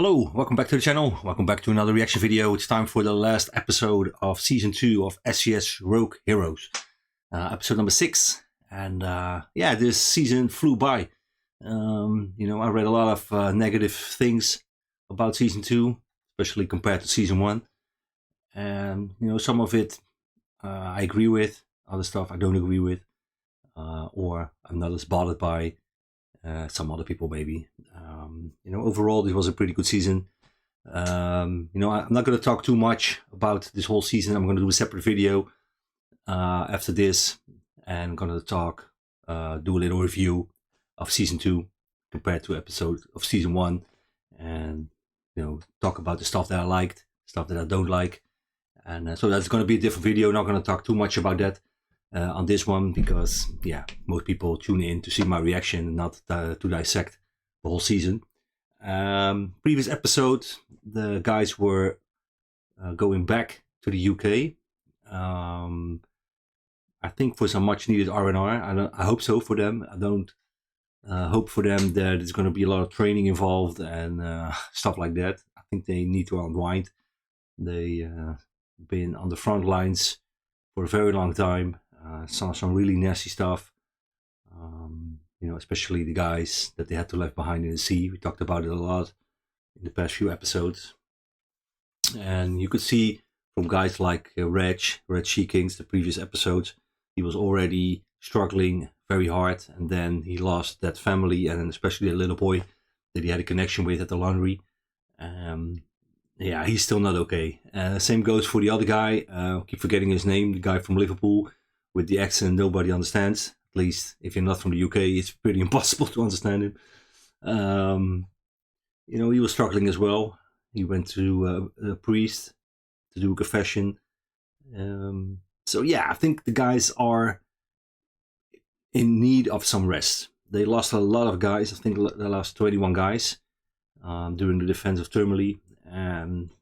Hello, welcome back to the channel. Welcome back to another reaction video. It's time for the last episode of season 2 of SAS Rogue Heroes. Episode number 6. And yeah, this season flew by. I read a lot of negative things about season 2, especially compared to season 1. And some of it I agree with, other stuff I don't agree with, or I'm not as bothered by. Some other people maybe. Overall this was a pretty good season. I'm not going to talk too much about this whole season. I'm going to do a separate video after this, and I'm going to talk, do a little review of season 2 compared to episode of season 1, and talk about the stuff that I liked, stuff that I don't like, and so that's going to be a different video. Not going to talk too much about that on this one, because yeah, most people tune in to see my reaction, not to dissect the whole season. Previous episode, the guys were going back to the UK. I think for some much needed R&R. I hope so for them. I don't hope for them that there's going to be a lot of training involved and stuff like that. I think they need to unwind. They been on the front lines for a very long time. Saw some really nasty stuff. Especially the guys that they had to leave behind in the sea. We talked about it a lot in the past few episodes. And you could see from guys like Red She Kings, the previous episodes, he was already struggling very hard. And then he lost that family, and especially a little boy that he had a connection with at the laundry. Yeah, he's still not okay. Same goes for the other guy. Keep forgetting his name, the guy from Liverpool with the accent nobody understands. At least if you're not from the UK, it's pretty impossible to understand him. He was struggling as well. He went to a priest to do a confession. So yeah, I think the guys are in need of some rest. They lost a lot of guys. I think they lost 21 guys during the defense of Termoli. And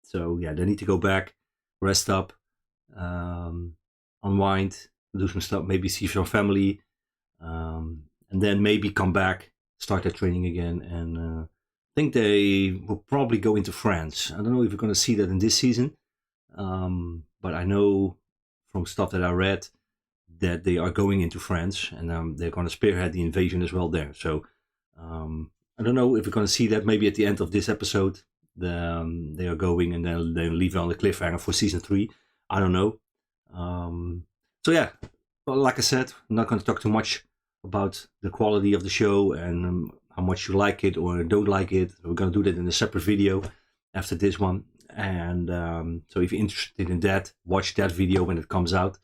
so yeah, they need to go back, rest up, unwind, do some stuff, maybe see some family, and then maybe come back, start their training again. And I think they will probably go into France. I don't know if we're going to see that in this season, but I know from stuff that I read that they are going into France, and they're going to spearhead the invasion as well there. So I don't know if we're going to see that maybe at the end of this episode. They are going, and then they leave it on the cliffhanger for season 3. I don't know. So yeah, well, like I said, I'm not going to talk too much about the quality of the show and how much you like it or don't like it. We're going to do that in a separate video after this one. And so if you're interested in that, watch that video when it comes out.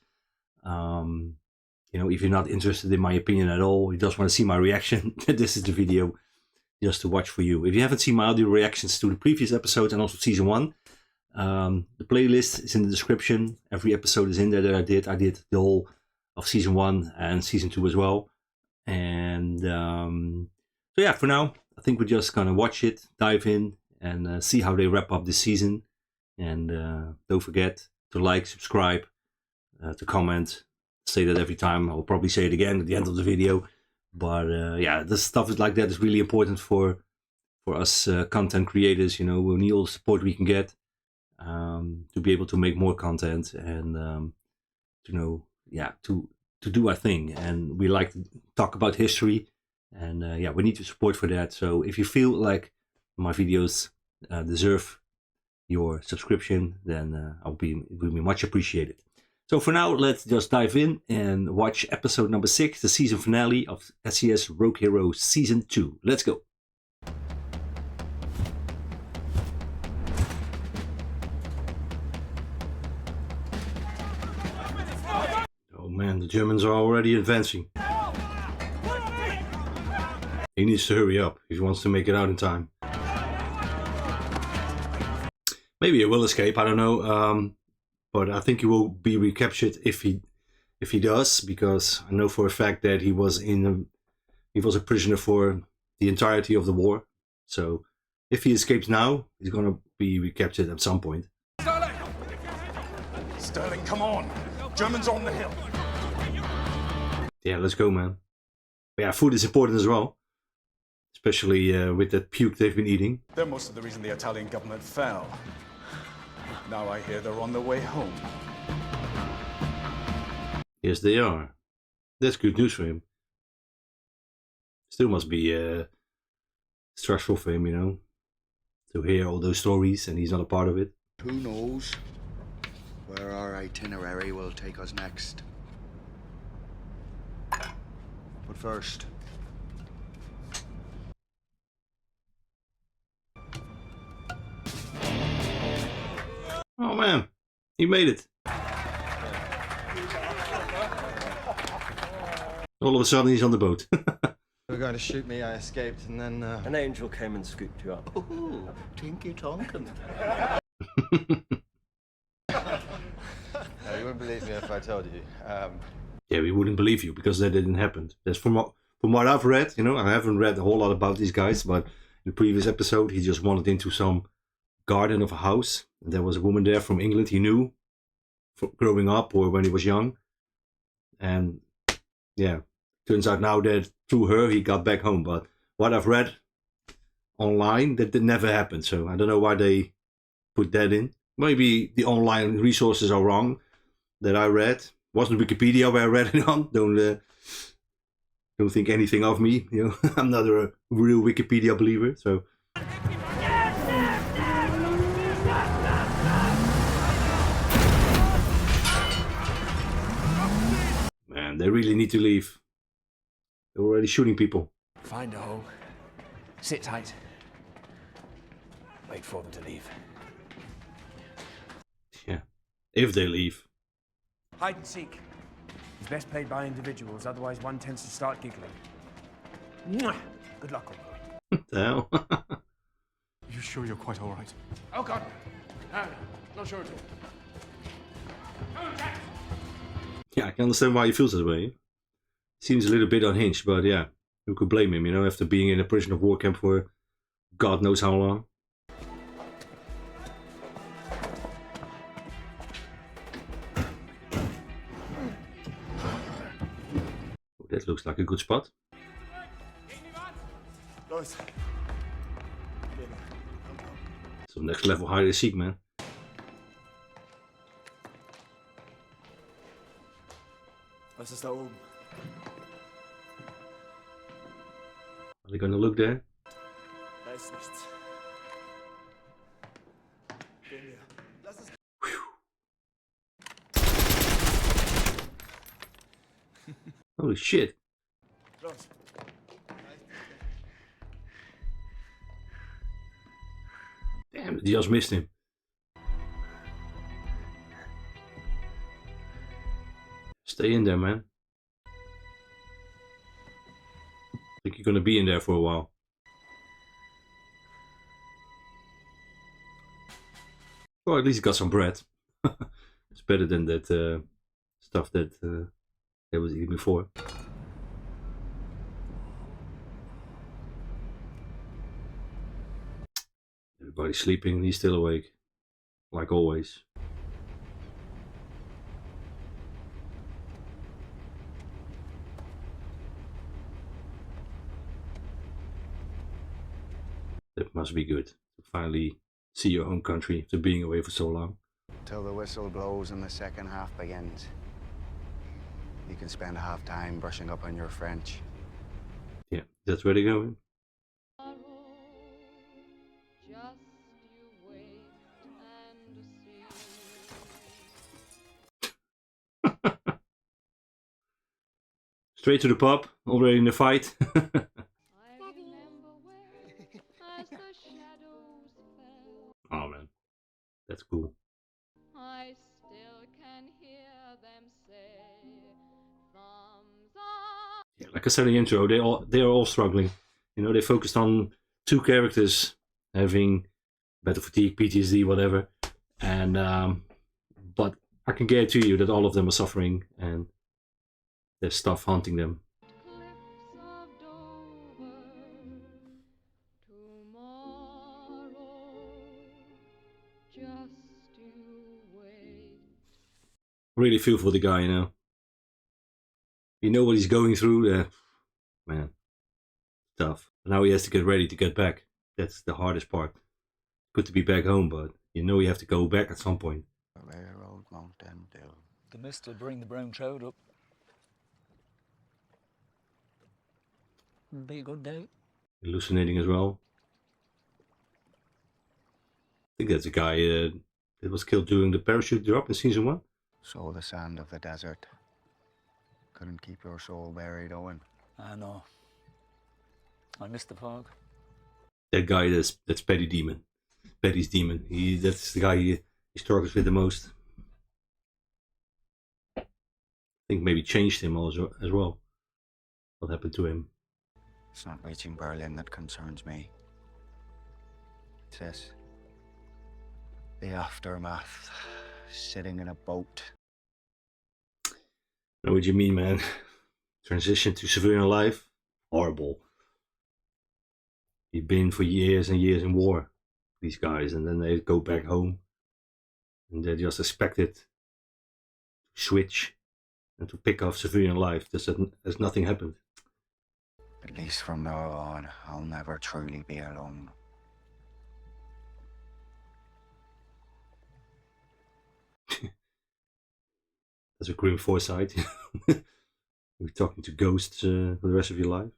If you're not interested in my opinion at all, you just want to see my reaction, this is the video just to watch for you. If you haven't seen my audio reactions to the previous episodes and also season 1, the playlist is in the description. Every episode is in there that I did. I did the whole of season 1 and season 2 as well. And so yeah, for now, I think we're just gonna watch it, dive in, and see how they wrap up this season. And don't forget to like, subscribe, to comment. Say that every time. I'll probably say it again at the end of the video. But yeah, this stuff is like that is really important for us content creators. We need all the support we can get to be able to make more content and to do our thing. And we like to talk about history, and yeah, we need your support for that. So if you feel like my videos deserve your subscription, then it will be much appreciated. So for now, let's just dive in and watch episode number 6, the season finale of SAS Rogue Heroes season 2. Let's go. Oh man, the Germans are already advancing. He needs to hurry up if he wants to make it out in time. Maybe he will escape, I don't know. But I think he will be recaptured if he does, because I know for a fact that he was a prisoner for the entirety of the war. So if he escapes now, he's gonna be recaptured at some point. Sterling, come on! Germans on the hill. Yeah, let's go, man. But yeah, food is important as well. especially with that puke they've been eating. They're most of the reason the Italian government fell. Now I hear they're on their way home. Yes, they are. That's good news for him. Still must be stressful for him, you know, to hear all those stories and he's not a part of it. Who knows where our itinerary will take us next? But first, Oh man, he made it. All of a sudden he's on the boat. They were going to shoot me, I escaped, and then an angel came and scooped you up. ooh, Tinky Tonkin. No, you wouldn't believe me if I told you. Yeah, we wouldn't believe you because that didn't happen. That's from what I've read, you know, I haven't read a whole lot about these guys, but in the previous episode he just wandered into some garden of a house. And there was a woman there from England he knew growing up or when he was young. And yeah, turns out now that through her he got back home. But what I've read online, that never happened. So I don't know why they put that in. Maybe the online resources are wrong that I read. Wasn't Wikipedia where I read it on. Don't think anything of me. You know, I'm not a real Wikipedia believer. So. Man, they really need to leave. They're already shooting people. Find a hole. Sit tight. Wait for them to leave. Yeah, if they leave. Hide and seek. It's best played by individuals, otherwise one tends to start giggling. Mwah! Good luck, old boy. What the hell? Are you sure you're quite all right? Oh, God. No, not sure at all. Yeah, I can understand why he feels that way. Seems a little bit unhinged, but yeah, who could blame him, you know, after being in a prisoner of war camp for God knows how long. Oh, that looks like a good spot. Some next level hide and seek, man. Was ist da oben? Are they gonna look there? Da ist nichts. Gehen wir. Lass es. Holy shit. Los. Damn, they just missed him. Stay in there, man. I think you're gonna be in there for a while. Well, at least you got some bread. It's better than that stuff that they was eating before. Everybody's sleeping and he's still awake. Like always. That must be good to finally see your home country after being away for so long. Till the whistle blows and the second half begins. You can spend half time brushing up on your French. Yeah, that's where they're going. Straight to the pub, already in the fight. Oh man, that's cool. I still can hear them say, thumbs up. Yeah, like I said in the intro, they are all struggling. You know, they focused on two characters having battle fatigue, PTSD, whatever, and but I can guarantee you that all of them are suffering and there's stuff haunting them. Cliffs of Dover, tomorrow, just you wait. Really feel for the guy, you know. You know what he's going through. Man, tough. Now he has to get ready to get back. That's the hardest part. Good to be back home, but you know you have to go back at some point. Railroad Mountain Dew. The mist will bring the brown trout up. It'll be a good day. Hallucinating as well. I think that's a guy that was killed during the parachute drop in season 1. So the sand of the desert couldn't keep your soul buried, Owen. I know. I miss the fog. That guy, that's Petty Demon. Petty's Demon. That's the guy he struggles with the most. I think maybe changed him also as well. What happened to him? It's not reaching Berlin that concerns me. It's this. The aftermath. Sitting in a boat. I know what you mean, man. Transition to civilian life? Horrible. You've been for years and years in war, these guys, and then they go back home. And they're just expected to switch and to pick off civilian life as nothing happened. At least from now on, I'll never truly be alone. That's a grim foresight. You're talking to ghosts for the rest of your life.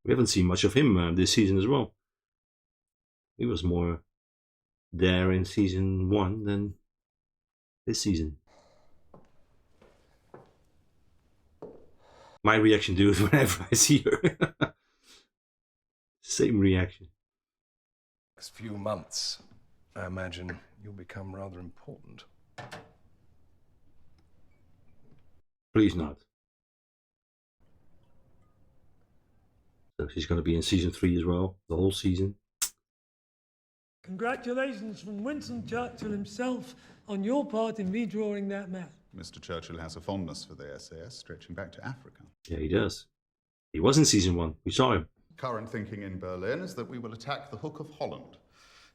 We haven't seen much of him this season as well. He was more there in season 1 than this season. My reaction, dude, whenever I see her. Same reaction. Next few months, I imagine you'll become rather important. Please not. So she's going to be in season 3 as well, the whole season. Congratulations from Winston Churchill himself on your part in redrawing that map. Mr. Churchill has a fondness for the SAS, stretching back to Africa. Yeah, he does. He was in season 1. We saw him. Current thinking in Berlin is that we will attack the Hook of Holland,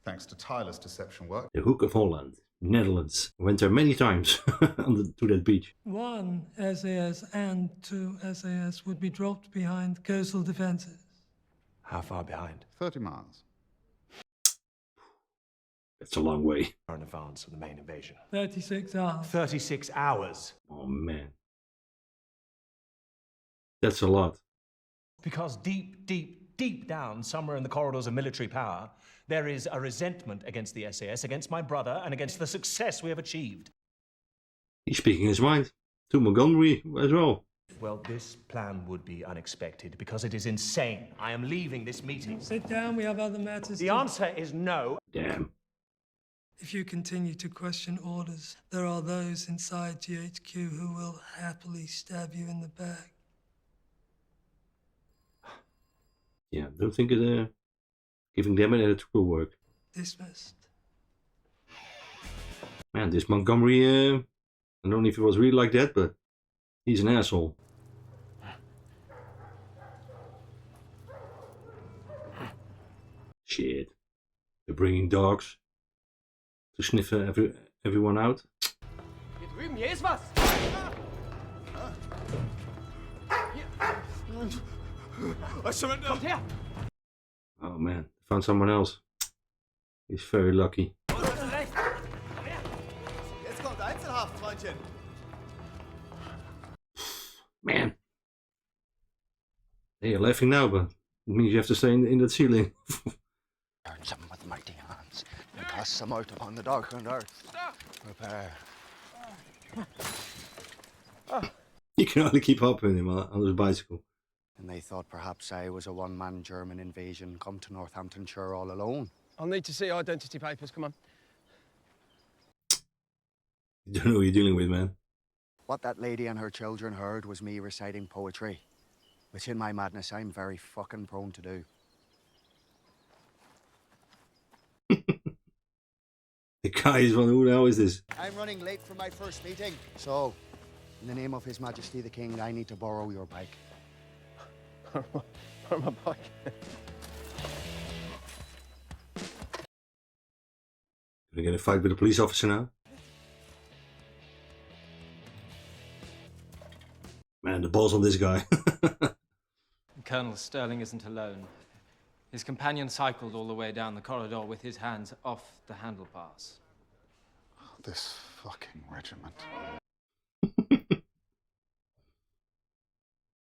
thanks to tireless deception work. The Hook of Holland, Netherlands. I went there many times to that beach. 1 SAS and 2 SAS would be dropped behind coastal defenses. How far behind? 30 miles. That's a long way. In advance of the main invasion. 36 hours. 36 hours. Oh, man. That's a lot. Because deep down, somewhere in the corridors of military power, there is a resentment against the SAS, against my brother, and against the success we have achieved. He's speaking his mind. To Montgomery as well. Well, this plan would be unexpected because it is insane. I am leaving this meeting. Sit down, we have other matters. The answer is no. Damn. If you continue to question orders, there are those inside GHQ who will happily stab you in the back. Yeah, don't think giving them an attitude will work. Dismissed. Man, this Montgomery, I don't know if he was really like that, but he's an asshole. Shit. They're bringing dogs to sniff everyone out. Hier drüben, hier ist was! Kommt her! Oh man, found someone else. He's very lucky. Jetzt kommt Einzelhaft, Freundchen. Man. Hey, you're laughing now, but it means you have to stay in that ceiling. Turn them with mighty hands and cast them out upon the darkened earth. Prepare. You can only keep up with him on his bicycle. And they thought perhaps I was a one-man German invasion come to Northamptonshire all alone. I'll need to see identity papers, come on. You don't know who you're dealing with, man. What that lady and her children heard was me reciting poetry, which in my madness I'm very fucking prone to do. The guy is one, who the hell is this? I'm running late for my first meeting. So, in the name of His Majesty the King, I need to borrow your bike. Borrow my bike? Gonna get a fight with a police officer now? Man, the balls on this guy. Colonel Sterling isn't alone. His companion cycled all the way down the corridor with his hands off the handlebars. This fucking regiment.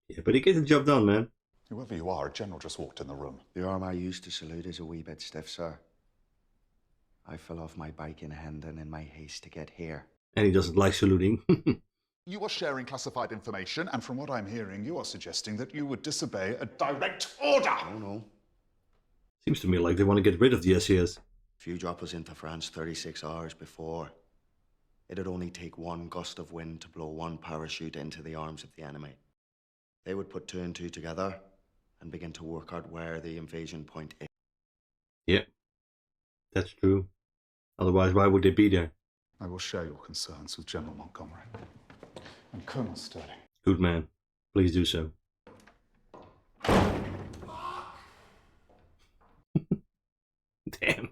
Yeah, but he gets the job done, man. Whoever you are, a general just walked in the room. The arm I used to salute is a wee bit stiff, sir. I fell off my bike in Hendon in my haste to get here. And he doesn't like saluting. You are sharing classified information, and from what I'm hearing, you are suggesting that you would disobey a direct order! Oh, no. Seems to me like they want to get rid of the SAS. If you drop us into France 36 hours before, it'd only take one gust of wind to blow one parachute into the arms of the enemy. They would put 2 and 2 together and begin to work out where the invasion point is. Yeah, that's true. Otherwise, why would they be there? I will share your concerns with General Montgomery and Colonel Sterling. Good man. Please do so. Damn.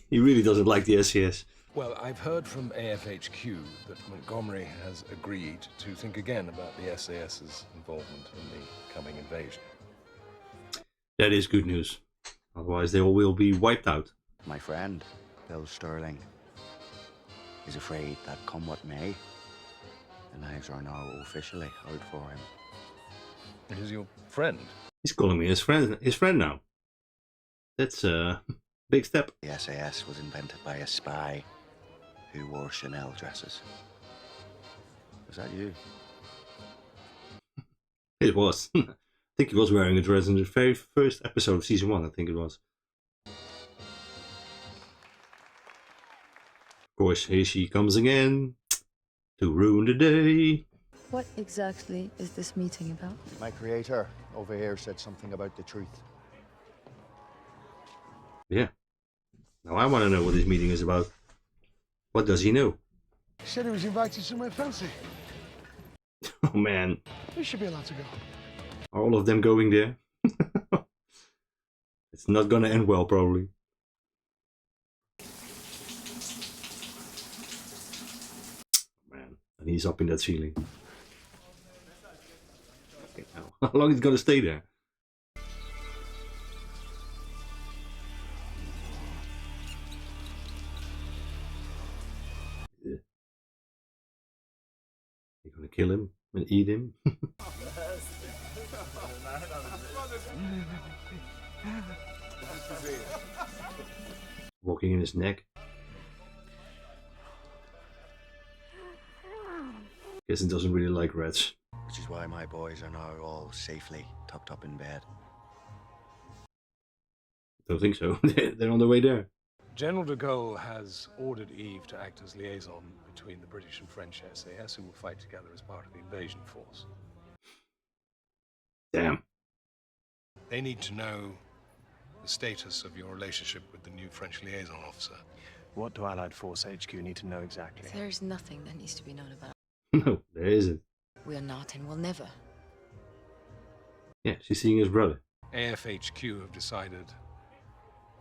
He really doesn't like the SAS. Well, I've heard from AFHQ that Montgomery has agreed to think again about the SAS's involvement in the coming invasion. That is good news. Otherwise, they all will be wiped out. My friend, Bill Sterling, is afraid that come what may, the knives are now officially out for him. It is your friend? He's calling me his friend now. That's a big step. The SAS was invented by a spy who wore Chanel dresses. Was that you? It was. I think he was wearing a dress in the very first episode of season 1, I think it was. Of course, here she comes again to ruin the day. What exactly is this meeting about? My creator over here said something about the truth. Yeah. Now I want to know what this meeting is about. What does he know? He said he was invited somewhere fancy. Oh man. We should be allowed to go. Are all of them going there? It's not gonna end well, probably. Man, and he's up in that ceiling. Okay, now, how long is he gonna stay there? You're gonna kill him and eat him? Walking in his neck. Guess he doesn't really like rats. Which is why my boys are now all safely tucked up in bed. Don't think so. They're on their way there. General de Gaulle has ordered Eve to act as liaison between the British and French SAS, who will fight together as part of the invasion force. Damn. They need to know the status of your relationship with the new French liaison officer. What do Allied Force HQ need to know exactly? There's nothing that needs to be known about. No, there isn't. We are not and will never. Yeah, she's seeing his brother. AFHQ have decided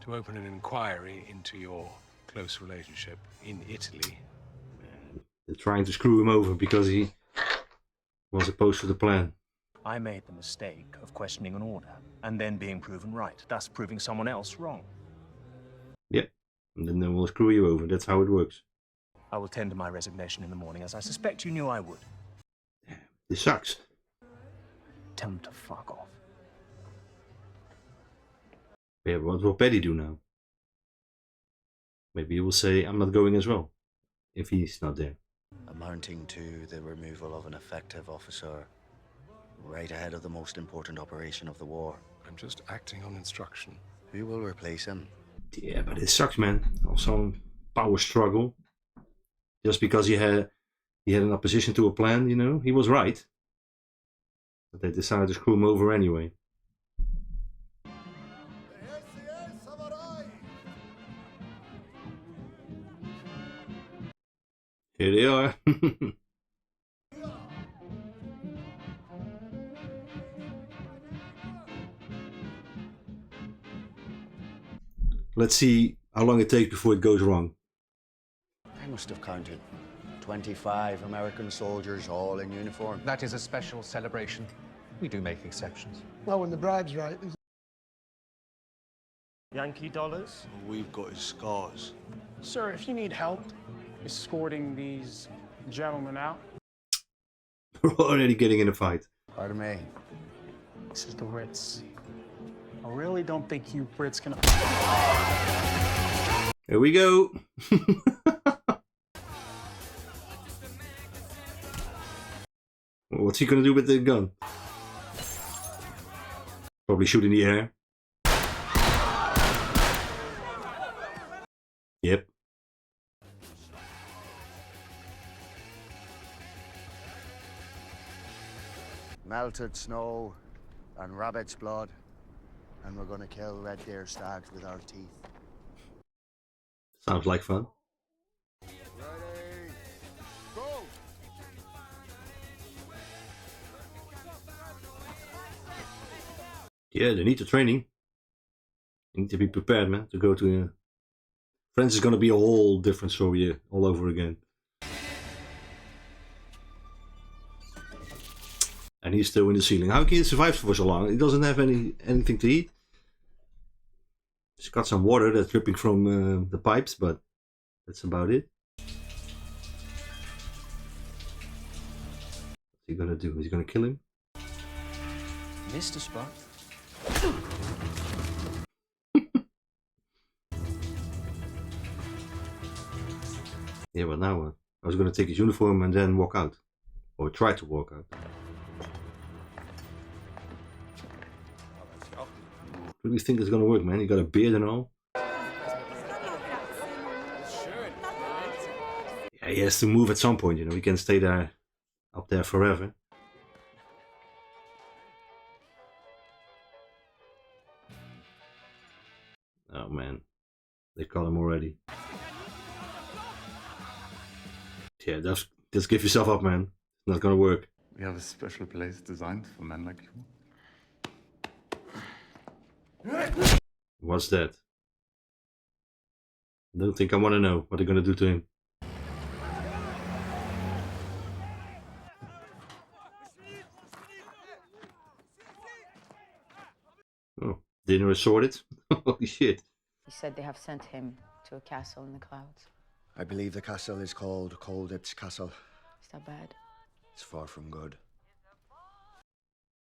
to open an inquiry into your close relationship in Italy. They're trying to screw him over because he was opposed to the plan. I made the mistake of questioning an order and then being proven right, thus proving someone else wrong. Yeah, and then they will screw you over. That's how it works. I will tender my resignation in the morning, as I suspect you knew I would. This sucks. Tell them to fuck off. Yeah, what will Paddy do now? Maybe he will say, I'm not going as well, if he's not there. Amounting to the removal of an effective officer right ahead of the most important operation of the war. I'm just acting on instruction. Who will replace him? Yeah, but it sucks, man. Also, power struggle. Just because he had an opposition to a plan, you know, he was right. But they decided to screw him over anyway. Here they are. Let's see how long it takes before it goes wrong. I must have counted 25 American soldiers, all in uniform. That is a special celebration. We do make exceptions. Well, when the bribe's right, there's... Yankee dollars? We've got his scars. Sir, if you need help escorting these gentlemen out. We're already getting in a fight. Pardon me. This is the Ritz. I really don't think you Brits can... Here we go. What's he gonna do with the gun? Probably shoot in the air. Yep. Melted snow and rabbit's blood, and we're gonna kill red deer stags with our teeth. Sounds like fun. Ready, go! Yeah, they need the training. You need to be prepared, man, to go to... France is gonna be a whole different story all over again. And he's still in the ceiling. How can he survive for so long? He doesn't have anything to eat. He's got some water that's dripping from the pipes, but that's about it. What's he gonna do? Is he gonna kill him? Missed a spot. Yeah, but now I was gonna take his uniform and then walk out. Or try to walk out. Do you think it's gonna work, man? You got a beard and all. Yeah, he has to move at some point, you know. He can't stay there, up there forever. Oh man, they call him already. Yeah, just give yourself up, man. It's not gonna work. We have a special place designed for men like you. What's that? I don't think I want to know what they're gonna do to him. Oh, dinner is sorted? Holy shit. He said they have sent him to a castle in the clouds. I believe the castle is called Colditz Castle. Is that bad? It's far from good. I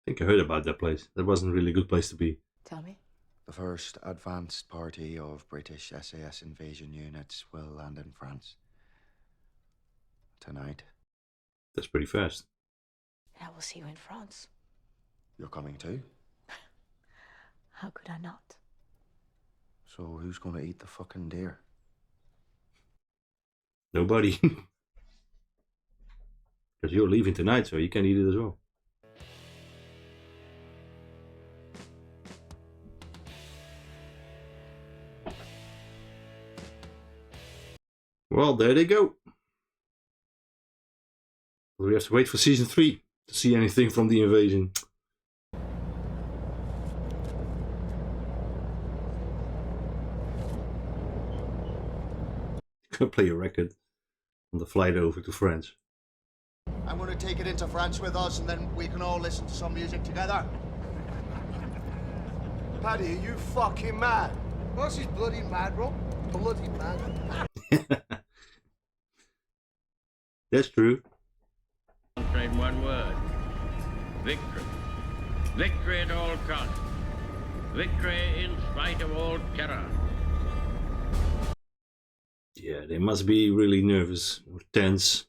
think I heard about that place. That wasn't really a good place to be. Tell me. The first advanced party of British SAS invasion units will land in France. Tonight. That's pretty fast. I will see you in France. You're coming too? How could I not? So who's gonna eat the fucking deer? Nobody. Because you're leaving tonight, so you can eat it as well. Well, there they go. We have to wait for season 3 to see anything from the invasion. Gonna play a record on the flight over to France. I'm gonna take it into France with us, and then we can all listen to some music together. Paddy, are you fucking mad? What's he's bloody mad, bro? Bloody mad. That's true. In one word. Victory. Victory at all costs. Victory in spite of all terror. Yeah, they must be really nervous or tense.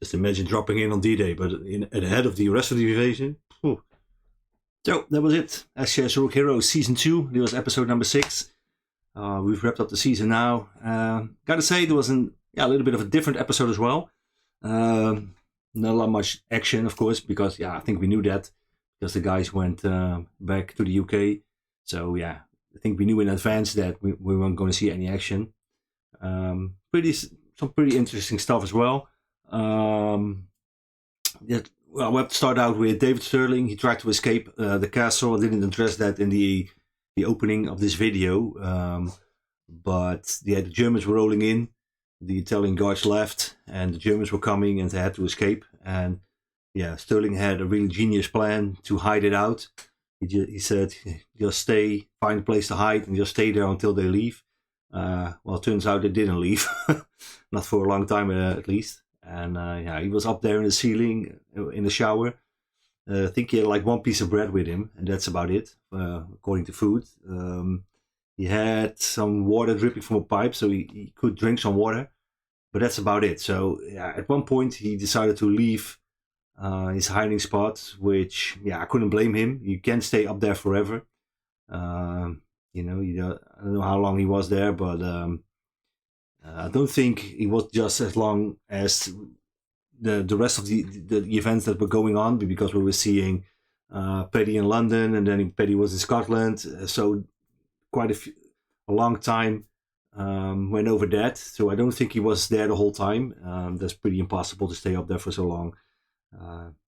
Just imagine dropping in on D-Day, but ahead of the rest of the invasion. Whew. So, that was it. SAS Rogue Heroes Season 2. This was episode number 6. We've wrapped up the season now. Gotta say, there was a little bit of a different episode as well. Not a lot much action, of course, because I think we knew that. Because the guys went back to the UK. So, yeah, I think we knew in advance that we weren't going to see any action. Some pretty interesting stuff as well. Well, we have to start out with David Sterling. He tried to escape the castle. I didn't address that in the opening of this video. But yeah, the Germans were rolling in. The Italian guards left, and the Germans were coming, and they had to escape. And yeah, Sterling had a really genius plan to hide it out. He said, just stay, find a place to hide, and just stay there until they leave. Well, it turns out they didn't leave, not for a long time at least. And yeah, he was up there in the ceiling in the shower. I think he had like one piece of bread with him, and that's about it, according to food. He had some water dripping from a pipe, so he could drink some water, but that's about it. So yeah, at one point he decided to leave his hiding spot, which yeah, I couldn't blame him. You can't stay up there forever. You know, I don't know how long he was there, but I don't think he was just as long as the rest of the events that were going on, because we were seeing Paddy in London, and then Paddy was in Scotland, so quite a long time went over that. So I don't think he was there the whole time. That's pretty impossible to stay up there for so long.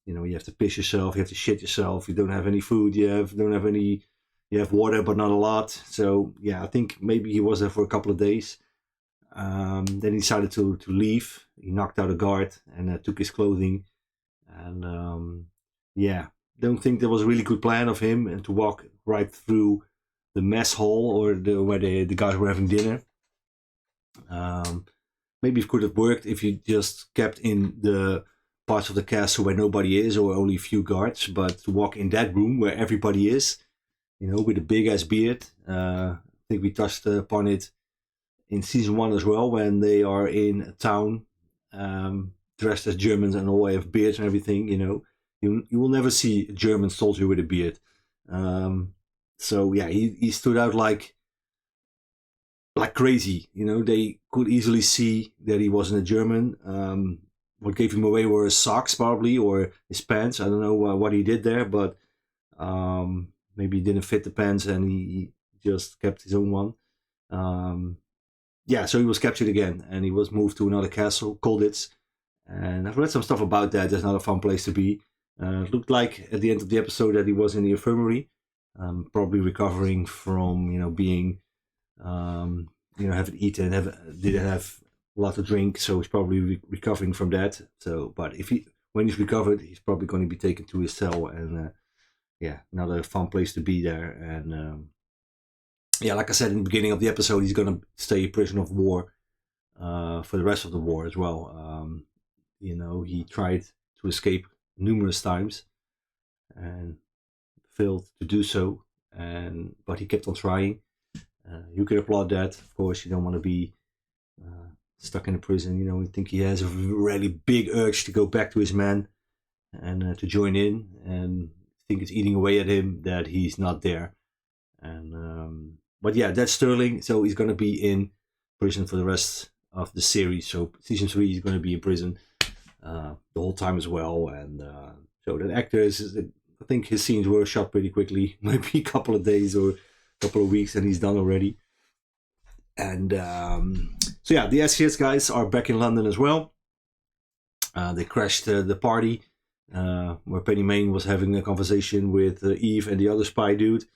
You know, you have to piss yourself, you have to shit yourself, you don't have any food, you have water but not a lot. So yeah, I think maybe he was there for a couple of days. Then he decided to leave. He knocked out a guard and took his clothing. And yeah, don't think that was a really good plan of him, and to walk right through the mess hall or where the guys were having dinner. Maybe it could have worked if you just kept in the parts of the castle where nobody is or only a few guards, but to walk in that room where everybody is, you know, with a big ass beard. I think we touched upon it in season 1 as well, when they are in a town dressed as Germans and all have beards and everything. You know, you will never see a German soldier with a beard. So yeah, he stood out like crazy. You know, they could easily see that he wasn't a German. What gave him away were his socks, probably, or his pants. I don't know what he did there, but maybe he didn't fit the pants and he just kept his own one. Yeah, so he was captured again, and he was moved to another castle, Colditz. And I've read some stuff about that. That's not a fun place to be. It looked like at the end of the episode that he was in the infirmary, probably recovering from, you know, being, you know, haven't eaten, didn't have a lot to drink, so he's probably recovering from that. So, but when he's recovered, he's probably going to be taken to his cell, and yeah, another fun place to be there. And yeah, like I said in the beginning of the episode, he's going to stay a prisoner of war for the rest of the war as well. You know, he tried to escape numerous times and failed to do so, but he kept on trying. You can applaud that. Of course, you don't want to be stuck in a prison. You know, I think he has a really big urge to go back to his men and to join in, and I think it's eating away at him that he's not there. And but yeah, that's Sterling. So he's going to be in prison for the rest of the series. So season 3, he's going to be in prison the whole time as well. And so the actor I think his scenes were shot pretty quickly, maybe a couple of days or a couple of weeks, and he's done already. And so yeah, the SAS guys are back in London as well. They crashed the party where Penny Main was having a conversation with Eve and the other spy dude.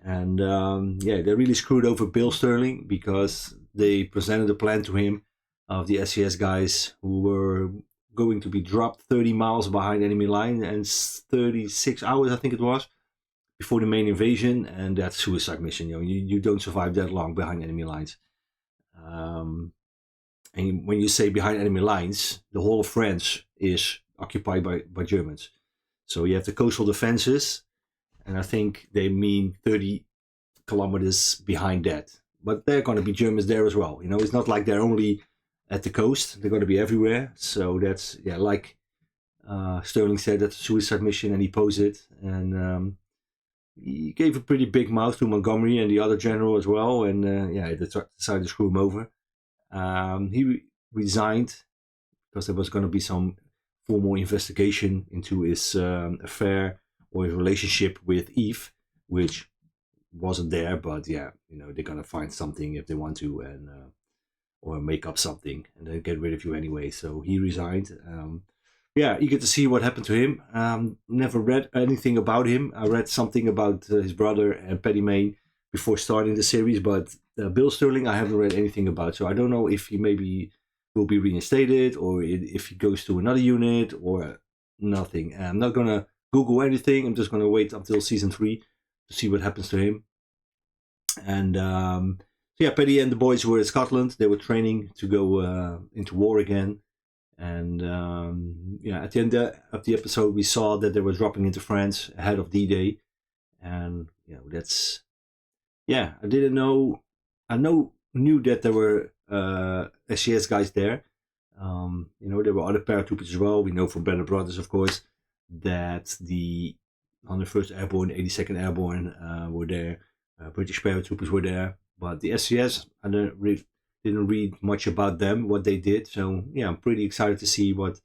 And yeah, they really screwed over Bill Sterling, because they presented a plan to him of the SAS guys who were going to be dropped 30 miles behind enemy line and 36 hours, I think it was, before the main invasion. And that's suicide mission. You know, you don't survive that long behind enemy lines. And when you say behind enemy lines, the whole of France is occupied by Germans. So you have the coastal defenses, and I think they mean 30 kilometers behind that. But there are going to be Germans there as well. You know, it's not like they're only at the coast. They're going to be everywhere. So that's, yeah, like Sterling said, that's a suicide mission, and he posed it. And he gave a pretty big mouth to Montgomery and the other general as well. And yeah, they decided to screw him over. He resigned because there was going to be some formal investigation into his affair or his relationship with Eve, which wasn't there. But yeah, you know, they're going to find something if they want to, and or make up something, and then get rid of you anyway. So he resigned. Yeah, you get to see what happened to him. Never read anything about him. I read something about his brother and Paddy Main before starting the series, but Bill Sterling, I haven't read anything about, so I don't know if he maybe will be reinstated or if he goes to another unit or nothing. And I'm not gonna Google anything. I'm just gonna wait until season 3 to see what happens to him. And so yeah, Paddy and the boys were in Scotland. They were training to go into war again. And yeah, at the end of the episode, we saw that they were dropping into France ahead of D-Day. And you know, that's, yeah, I didn't know. I knew that there were SAS guys there. You know, there were other paratroopers as well. We know from Band of Brothers, of course, that the 101st Airborne, 82nd Airborne were there. British paratroopers were there. But the SAS, I didn't read much about them, what they did. So yeah, I'm pretty excited to see what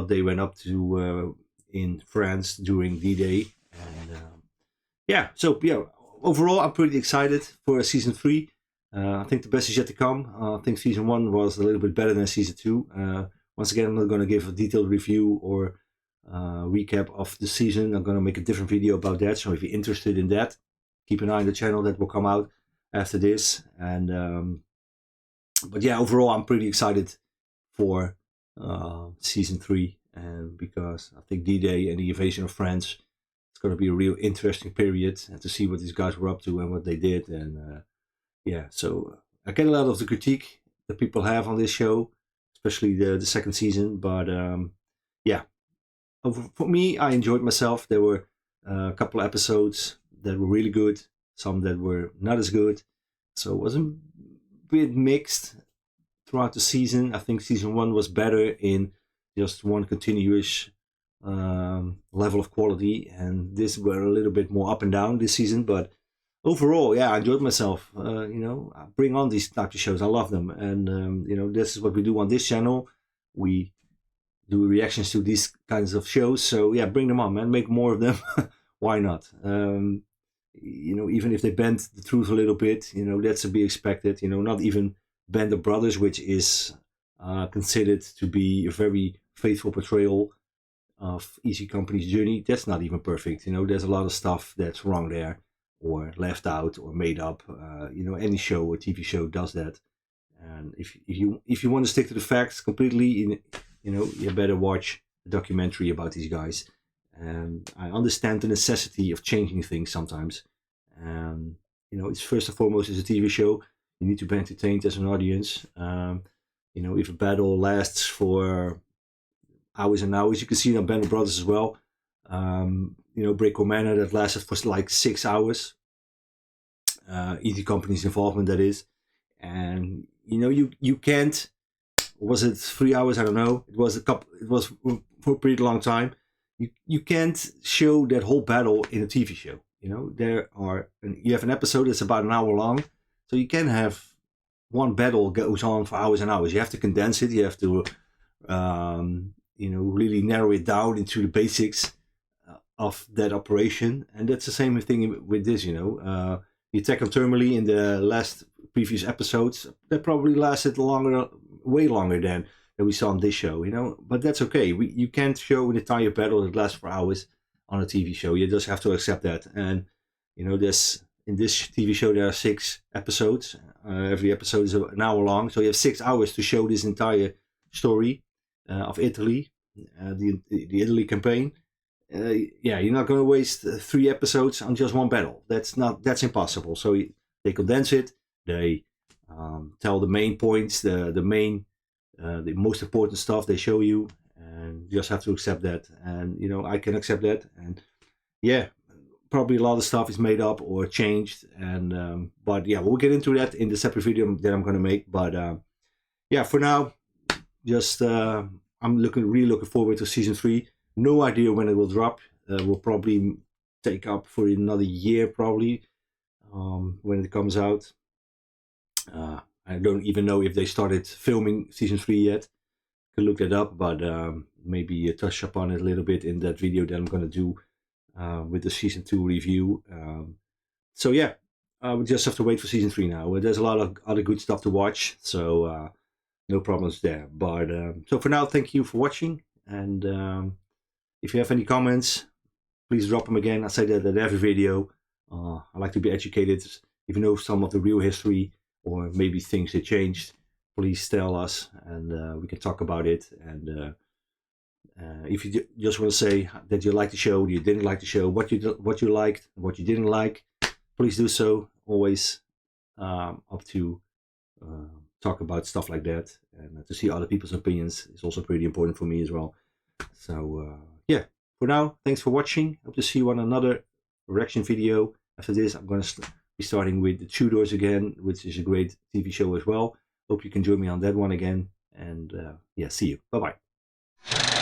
they went up to in France during D-Day. And yeah, so yeah, overall, I'm pretty excited for season 3. I think the best is yet to come. I think season 1 was a little bit better than season 2. Once again, I'm not going to give a detailed review or recap of the season. I'm going to make a different video about that. So if you're interested in that, keep an eye on the channel. That will come out after this. And but yeah, overall, I'm pretty excited for season 3, and because I think D-Day and the invasion of France, it's going to be a real interesting period, and to see what these guys were up to and what they did. And yeah, so I get a lot of the critique that people have on this show, especially the second season. But yeah, for me, I enjoyed myself. There were a couple of episodes that were really good, some that were not as good. So it was a bit mixed throughout the season. I think season 1 was better in just one continuous level of quality, and this were a little bit more up and down this season. But overall, yeah, I enjoyed myself. You know, I bring on these types of shows. I love them, and you know, this is what we do on this channel. We do reactions to these kinds of shows. So yeah, bring them on, man. Make more of them. Why not? You know, even if they bend the truth a little bit, you know, that's to be expected. You know, not even Band of Brothers, which is considered to be a very faithful portrayal of Easy Company's journey. That's not even perfect. You know, there's a lot of stuff that's wrong there, or left out, or made up. You know, any show or TV show does that. And if you want to stick to the facts completely, you know, you better watch a documentary about these guys. And I understand the necessity of changing things sometimes. And you know, it's first and foremost, it's a TV show. You need to be entertained as an audience. You know, if a battle lasts for hours and hours, you can see it on Band of Brothers as well. You know, Breako Manor, that lasted for like 6 hours. Easy Company's involvement, that is. And you know, you can't. Was it 3 hours? I don't know. It was for a pretty long time. You can't show that whole battle in a TV show. You know, you have an episode that's about an hour long, so you can have one battle goes on for hours and hours. You have to condense it. You have to, you know, really narrow it down into the basics of that operation. And that's the same thing with this. You know, the attack on Termoli in the last previous episodes, that probably lasted way longer than we saw on this show. You know, but that's okay. You can't show an entire battle that lasts for hours on a TV show. You just have to accept that. And you know, in this TV show there are 6 episodes. Every episode is an hour long, so you have 6 hours to show this entire story of Italy, the Italy campaign. Yeah, you're not going to waste 3 episodes on just one battle. That's impossible. So they condense it. They tell the main points, the most important stuff they show you, and you just have to accept that. And you know, I can accept that. And yeah, probably a lot of stuff is made up or changed. And but yeah, we'll get into that in the separate video that I'm going to make. But yeah, for now, just I'm really looking forward to season 3. No idea when it will drop. We'll probably take up for another year, probably, when it comes out. I don't even know if they started filming season 3 yet. Could look that up, but maybe touch upon it a little bit in that video that I'm going to do with the season 2 review. So yeah, we just have to wait for season 3 now. There's a lot of other good stuff to watch, so no problems there. But so for now, thank you for watching, and if you have any comments, please drop them again. I say that at every video. I like to be educated if you know some of the real history, or maybe things that changed, please tell us, and we can talk about it. And if you just want to say that you liked the show, you didn't like the show, what you liked, what you didn't like, please do so. Always up to talk about stuff like that, and to see other people's opinions is also pretty important for me as well. So yeah, for now, thanks for watching. Hope to see you on another reaction video. After this, I'm going to be starting with The Tudors again, which is a great TV show as well. Hope you can join me on that one again, and yeah, see you. Bye bye.